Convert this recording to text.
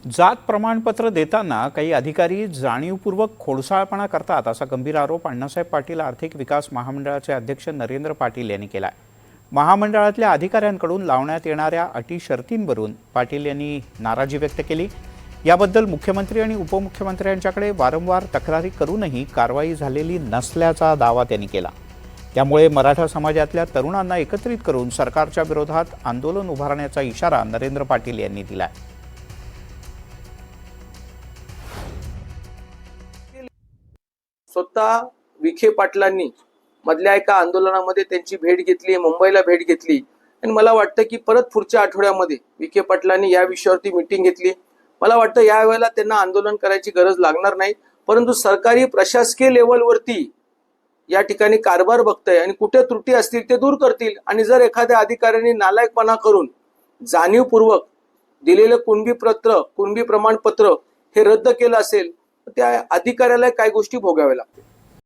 जात प्रमाणपत्र देताना काही अधिकारी जाणीवपूर्वक खोडसाळपणा करतात असा गंभीर आरोप अण्णासाहेब पाटील आर्थिक विकास महामंडळाचे अध्यक्ष नरेंद्र पाटील यांनी केला आहे। महामंडळातल्या अधिकाऱ्यांकडून लावण्यात येणाऱ्या अटी शर्तींवरून पाटील यांनी नाराजी व्यक्त केली। याबद्दल मुख्यमंत्री आणि उपमुख्यमंत्र्यांच्याकडे वारंवार तक्रारी करूनही कारवाई झालेली नसल्याचा दावा त्यांनी केला। त्यामुळे मराठा समाजातल्या तरुणांना एकत्रित करून सरकारच्या विरोधात आंदोलन उभारण्याचा इशारा नरेंद्र पाटील यांनी दिला आहे। स्वतः विखे पाटलांनी मधल्या एका आंदोलनामध्ये त्यांची भेट घेतली, मुंबईला भेट घेतली आणि मला वाटतं की परत पुढच्या आठवड्यामध्ये विखे पाटलांनी या विषयावरती मीटिंग घेतली। मला वाटतं या वेळेला त्यांना आंदोलन करायची गरज लागणार नाही, परंतु सरकारी प्रशासकीय लेवलवरती या ठिकाणी कारभार बघतंय आणि कुठे त्रुटी असतील ते दूर करतील। आणि जर एखाद्या अधिकाऱ्यांनी नालायकपणा करून जाणीवपूर्वक दिलेलं कुणबी प्रमाणपत्र हे रद्द केलं असेल तर त्या अधिकाऱ्याला काही गोष्टी भोगाव्या लागतील।